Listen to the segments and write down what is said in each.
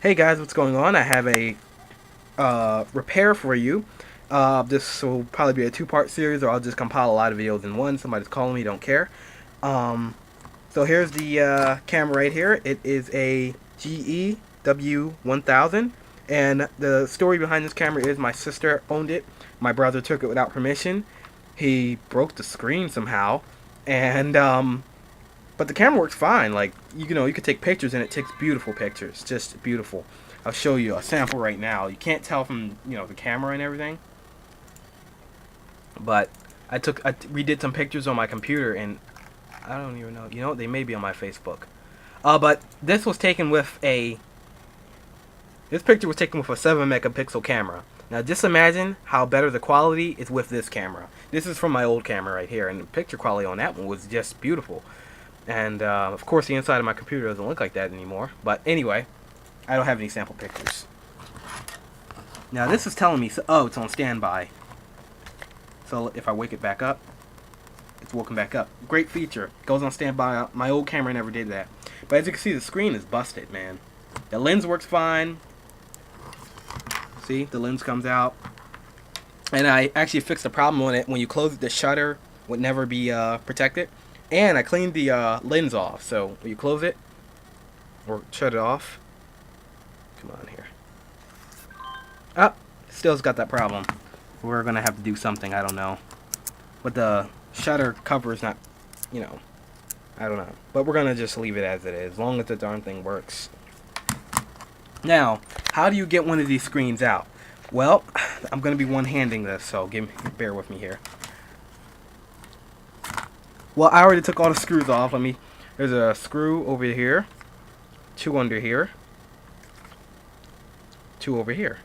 Hey guys, what's going on? I have a repair for you. This will probably be a two-part series, or I'll just compile a lot of videos in one. Somebody's calling me, don't care. Um, so here's the camera right here. It is a GE W1000, and the story behind this camera is my sister owned it. My brother took it without permission. He broke the screen somehow, and but the camera works fine. Like, you know, you could take pictures and it takes beautiful pictures. Just beautiful. I'll show you a sample right now. You can't tell from, you know, the camera and everything. But I redid some pictures on my computer, and I don't even know. You know, they may be on my Facebook. But this was taken with this picture was taken with a 7 megapixel camera. Now just imagine how better the quality is with this camera. This is from my old camera right here, and the picture quality on that one was just beautiful. And of course the inside of my computer doesn't look like that anymore. But anyway, I don't have any sample pictures. Now this is telling me, oh, it's on standby. So if I wake it back up, it's woken back up. Great feature. Goes on standby. My old camera never did that. But as you can see, the screen is busted, man. The lens works fine. See, the lens comes out. And I actually fixed the problem on it. When you close it, the shutter would never be protected. And I cleaned the lens off, so when you close it or shut it off, come on here. Ah, still's got that problem. We're gonna have to do something, I don't know. But the shutter cover is not, you know, I don't know. But we're gonna just leave it as it is, as long as the darn thing works. Now, how do you get one of these screens out? Well, I'm gonna be one-handing this, so bear with me here. Well, I already took all the screws off. There's a screw over here, 2 under here, 2 over here.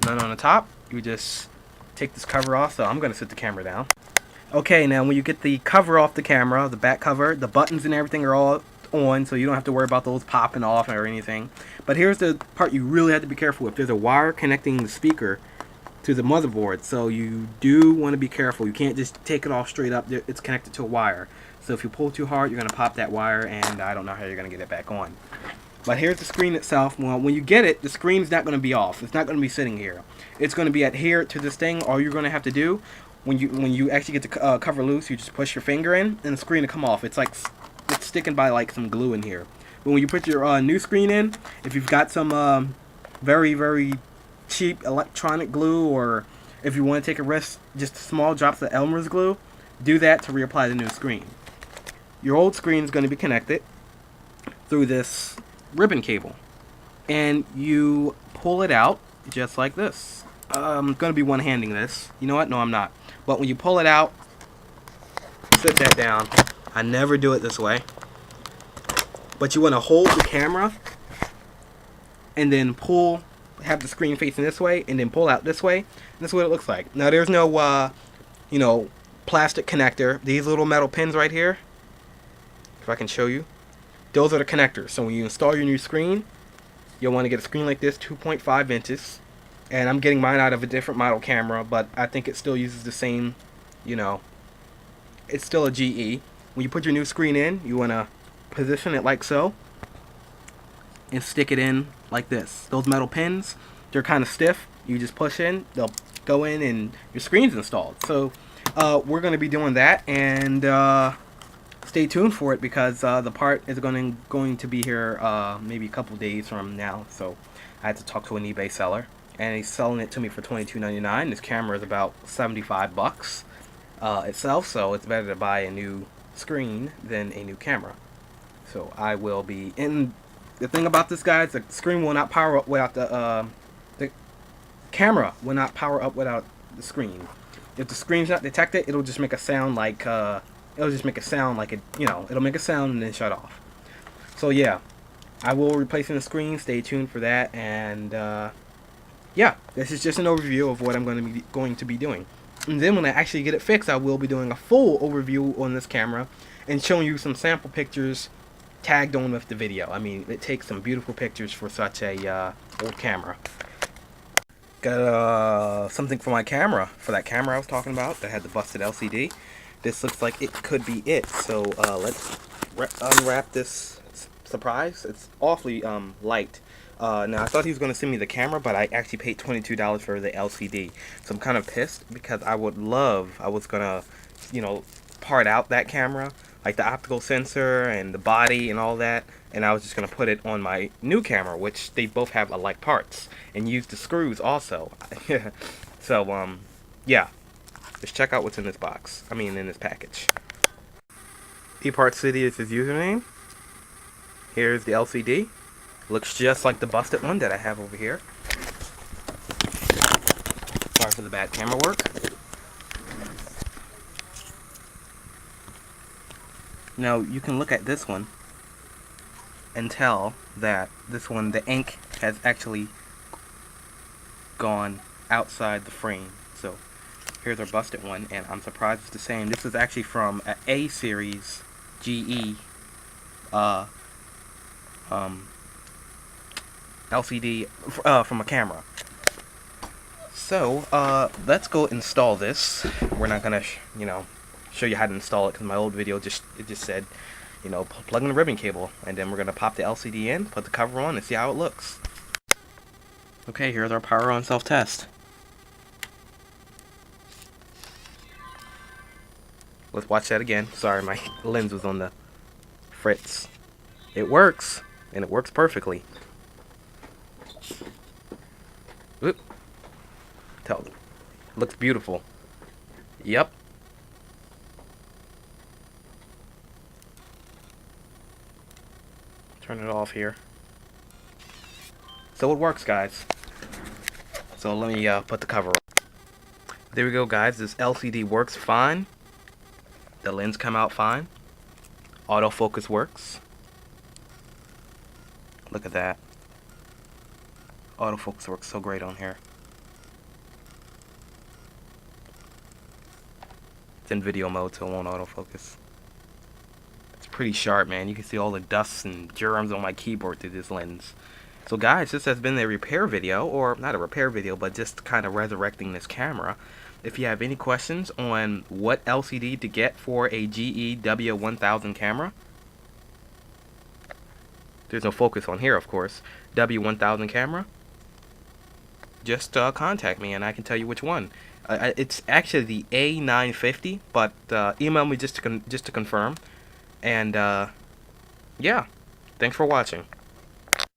None on the top. You just take this cover off, so I'm going to sit the camera down. Okay, now when you get the cover off the camera, the back cover, the buttons and everything are all on, so you don't have to worry about those popping off or anything. But here's the part you really have to be careful with. There's a wire connecting the speaker to the motherboard, so you do want to be careful. You can't just take it off straight up. It's connected to a wire, so if you pull too hard, you're going to pop that wire, and I don't know how you're going to get it back on. But here's the screen itself. Well, when you get it, the screen's not going to be off. It's not going to be sitting here. It's going to be adhered to this thing. All you're going to have to do when you actually get the cover loose, you just push your finger in, and the screen will come off. It's sticking by like some glue in here. But when you put your new screen in, if you've got some very, very cheap electronic glue, or if you want to take a risk, just small drops of Elmer's glue, do that to reapply the new screen. Your old screen is going to be connected through this ribbon cable, and you pull it out just like this. I'm going to be one-handing this. You know what? No, I'm not. But when you pull it out, sit that down. I never do it this way. But you want to hold the camera and then have the screen facing this way, and then pull out this way. This is what it looks like. Now there's no you know, plastic connector. These little metal pins right here, if I can show you, those are the connectors. So when you install your new screen, you'll want to get a screen like this, 2.5 inches. And I'm getting mine out of a different model camera, but I think it still uses the same, you know, it's still a GE. When you put your new screen in, you want to position it like so and stick it in like this. Those metal pins, they're kind of stiff. You just push in, they'll go in, and your screen's installed. So we're going to be doing that, and stay tuned for it, because the part is going to be here maybe a couple days from now. So I had to talk to an eBay seller, and he's selling it to me for $22.99. This camera is about 75 bucks itself, so it's better to buy a new screen than a new camera. So I will be in. The thing about this, guys, the screen will not power up without the camera will not power up without the screen. If the screen's not detected, it'll just make a sound like it, you know, it'll make a sound and then shut off. So yeah, I will be replacing the screen. Stay tuned for that, and yeah, this is just an overview of what I'm going to be doing. And then when I actually get it fixed, I will be doing a full overview on this camera and showing you some sample pictures tagged on with the video. I mean, it takes some beautiful pictures for such a old camera. Got something for my camera, for that camera I was talking about that had the busted LCD. This looks like it could be it. So let's unwrap this surprise. It's awfully light. Now, I thought he was going to send me the camera, but I actually paid $22 for the LCD. So I'm kind of pissed because I was going to, you know, part out that camera, like the optical sensor and the body and all that. And I was just going to put it on my new camera, which they both have alike parts, and use the screws also. So, yeah. Just check out what's in this box. I mean, in this package. ePart City is his username. Here's the LCD. Looks just like the busted one that I have over here. Sorry for the bad camera work. Now you can look at this one and tell that this one, the ink has actually gone outside the frame. So here's our busted one, and I'm surprised it's the same. This is actually from an A series GE LCD from a camera. So let's go install this. We're not gonna show you how to install it because my old video just said, you know, plug in the ribbon cable, and then we're gonna pop the LCD in, put the cover on, and see how it looks. Okay, here's our power on self-test. Let's watch that again. Sorry, my lens was on the fritz. It works, and it works perfectly. Oop. Looks beautiful. Yep. Turn it off here. So it works, guys. So let me put the cover on. There we go, guys. This LCD works fine. The lens come out fine. Autofocus works. Look at that. Autofocus works so great on here. It's in video mode, so it won't autofocus. It's pretty sharp, man. You can see all the dust and germs on my keyboard through this lens. So guys, this has been a repair video, or not a repair video, but just kind of resurrecting this camera. If you have any questions on what LCD to get for a GE W1000 camera, there's no focus on here, of course, W1000 camera, just contact me and I can tell you which one. It's actually the A950, but email me just to confirm. And yeah, thanks for watching.